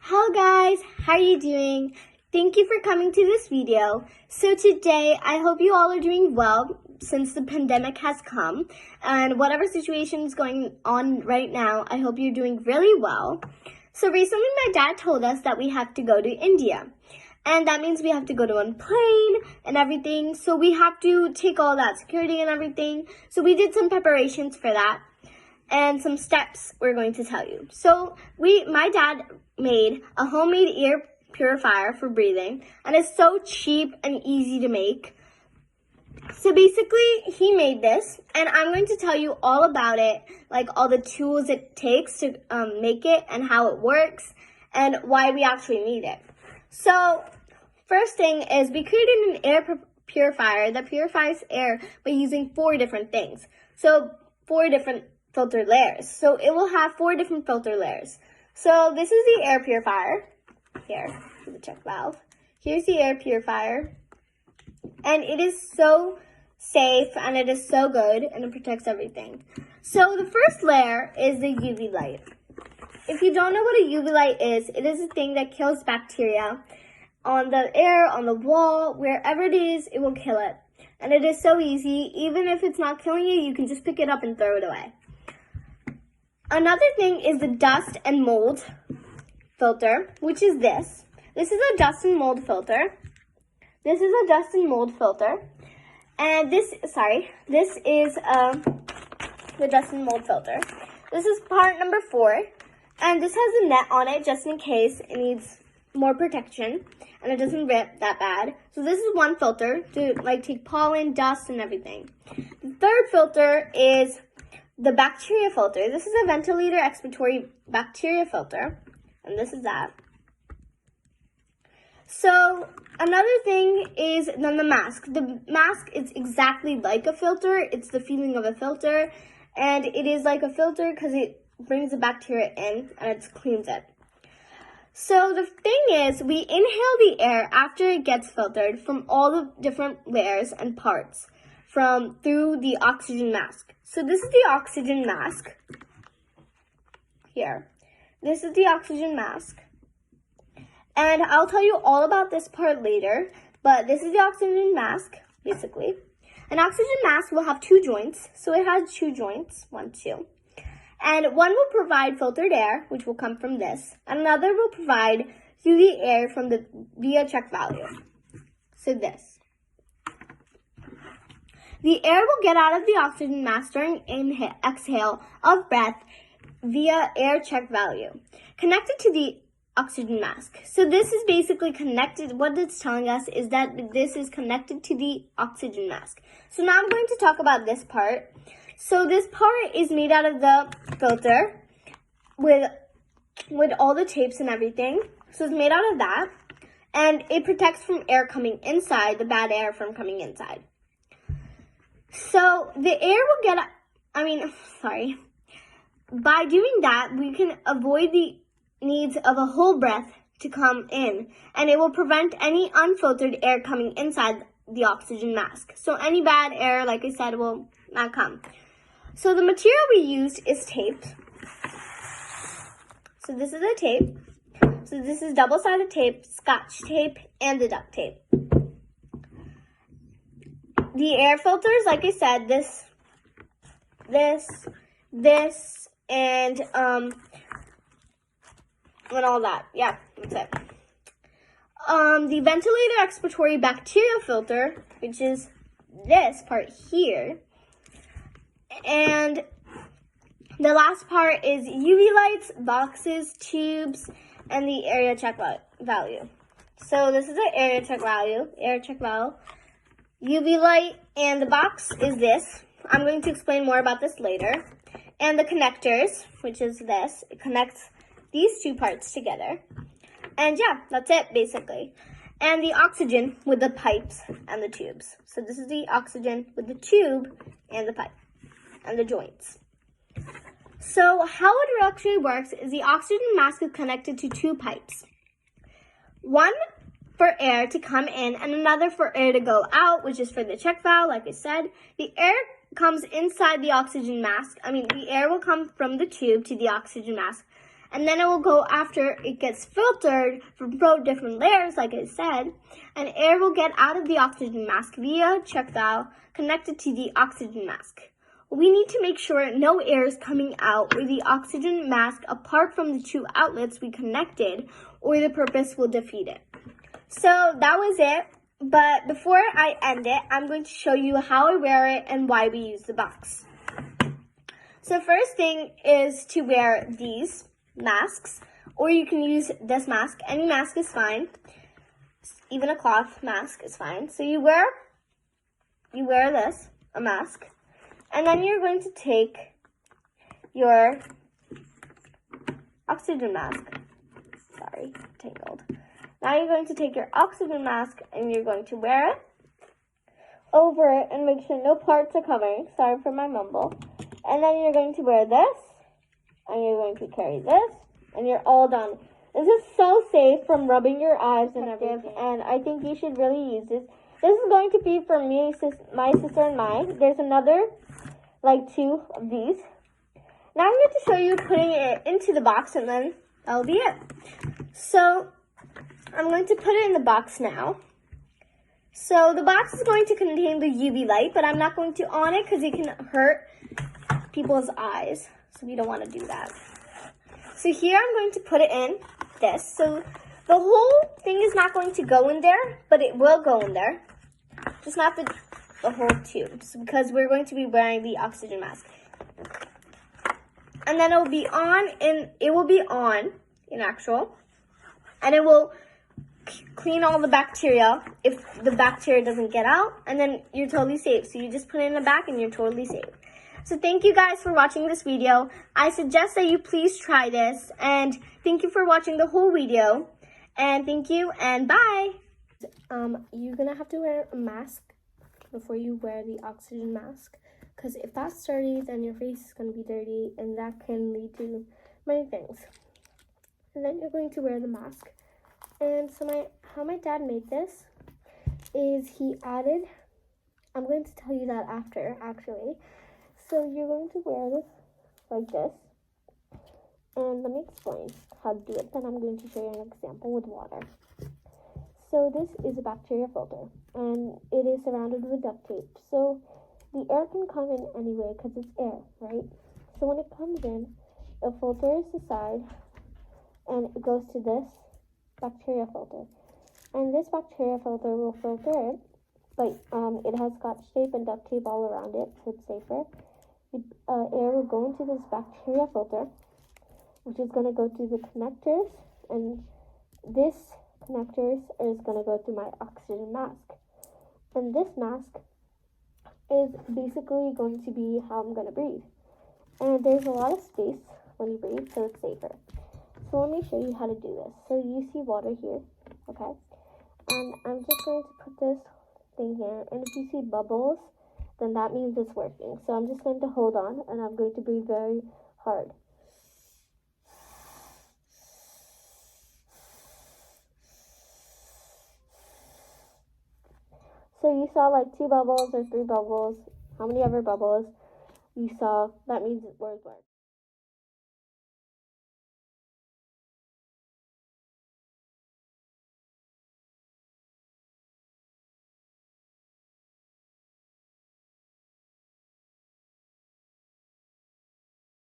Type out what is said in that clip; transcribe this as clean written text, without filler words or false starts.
Hello guys, how are you doing? Thank you for coming to this video. So today, I hope you all are doing well since the pandemic has come, and whatever situation is going on right now, I hope you're doing really well. So recently my dad told us that we have to go to India, and that means we have to go to a plane and everything, so we have to take all that security and everything. So we did some preparations for that and some steps we're going to tell you. So my dad made a homemade air purifier for breathing, and it's so cheap and easy to make. So basically, he made this, and I'm going to tell you all about it, like all the tools it takes to make it and how it works and why we actually need it. So first thing is we created an air purifier that purifies air by using 4 different things. So 4 different filter layers. So it will have 4 different filter layers. So this is the air purifier. Here, the check valve. Here's the air purifier. And it is so safe and it is so good and it protects everything. So the first layer is the UV light. If you don't know what a UV light is, it is a thing that kills bacteria on the air, on the wall, wherever it is, it will kill it. And it is so easy. Even if it's not killing you, you can just pick it up and throw it away. Another thing is the dust and mold filter, which is this. This is a dust and mold filter. This is a dust and mold filter. And this is the dust and mold filter. This is part number 4. And this has a net on it just in case it needs more protection and it doesn't rip that bad. So this is one filter to take pollen, dust, and everything. The third filter is the bacteria filter. This is a ventilator expiratory bacteria filter, and this is that. So another thing is then the mask. The mask is exactly like a filter. It's the feeling of a filter, and it is like a filter because it brings the bacteria in and it cleans it. So the thing is, we inhale the air after it gets filtered from all the different layers and parts through the oxygen mask. So this is the oxygen mask. Here. This is the oxygen mask. And I'll tell you all about this part later, but this is the oxygen mask, basically. An oxygen mask will have 2 joints. So it has 2 joints, 1, 2. And one will provide filtered air, which will come from this. And another will provide UV air from the via check value. So this. The air will get out of the oxygen mask during exhale of breath via air check value, connected to the oxygen mask. So this is basically connected. What it's telling us is that this is connected to the oxygen mask. So now I'm going to talk about this part. So this part is made out of the filter with all the tapes and everything. So it's made out of that. And it protects from air coming inside, the bad air from coming inside. So the air will by doing that, we can avoid the needs of a whole breath to come in, and it will prevent any unfiltered air coming inside the oxygen mask. So any bad air, like I said, will not come. So the material we used is tape. So this is a tape. So this is double-sided tape, Scotch tape, and the duct tape. The air filters, like I said, this, and all that. Yeah, that's it. The ventilator expiratory bacteria filter, which is this part here. And the last part is UV lights, boxes, tubes, and the area check value. So this is the area check value, UV light, and the box is this. I'm going to explain more about this later. And the connectors, which is this, it connects these 2 parts together. And yeah, that's it basically. And the oxygen with the pipes and the tubes. So this is the oxygen with the tube and the pipe and the joints. So how it actually works is the oxygen mask is connected to 2 pipes. One for air to come in and another for air to go out, which is for the check valve, like I said. The air comes inside the oxygen mask. The air will come from the tube to the oxygen mask. And then it will go after it gets filtered from 4 different layers, like I said, and air will get out of the oxygen mask via check valve connected to the oxygen mask. We need to make sure no air is coming out or the oxygen mask apart from the 2 outlets we connected, or the purpose will defeat it. So that was it. But before I end it, I'm going to show you how I wear it and why we use the box. So first thing is to wear these masks, or you can use this mask. Any mask is fine. Even a cloth mask is fine. So you wear this, a mask, and then you're going to take your oxygen mask. Sorry, tangled. Now you're going to take your oxygen mask and you're going to wear it over it and make sure no parts are covering. Sorry for my mumble. And then you're going to wear this, and you're going to carry this, and you're all done. This is so safe from rubbing your eyes and everything, and I think you should really use this. This is going to be for me, my sister, and mine. There's another, like 2 of these. Now I'm going to show you putting it into the box, and then that'll be it. So I'm going to put it in the box now. So the box is going to contain the UV light, but I'm not going to on it because it can hurt people's eyes. So we don't want to do that. So here I'm going to put it in this. So the whole thing is not going to go in there, but it will go in there. Just not the whole tube, because we're going to be wearing the oxygen mask. And then it will be on in actual, and it will clean all the bacteria if the bacteria doesn't get out, and then you're totally safe. So you just put it in the back and you're totally safe. So thank you guys for watching this video. I suggest that you please try this, and thank you for watching the whole video, and thank you and bye. You're gonna have to wear a mask before you wear the oxygen mask, because if that's dirty, then your face is gonna be dirty, and that can lead to many things. And then you're going to wear the mask. And so how my dad made this is he added, I'm going to tell you that after, actually. So you're going to wear this like this. And let me explain how to do it. Then I'm going to show you an example with water. So this is a bacteria filter, and it is surrounded with duct tape. So the air can come in anyway because it's air, right? So when it comes in, it filters the side, and it goes to this bacteria filter, and this bacteria filter will filter it, but it has scotch tape and duct tape all around it, so it's safer. Air will go into this bacteria filter, which is going to go through the connectors, and this connectors is going to go through my oxygen mask, and this mask is basically going to be how I'm going to breathe, and there's a lot of space when you breathe, so it's safer. So let me show you how to do this. So you see water here, okay? And I'm just going to put this thing here. And if you see bubbles, then that means it's working. So I'm just going to hold on, and I'm going to breathe very hard. So you saw like 2 bubbles or 3 bubbles, how many ever bubbles you saw, that means it worked.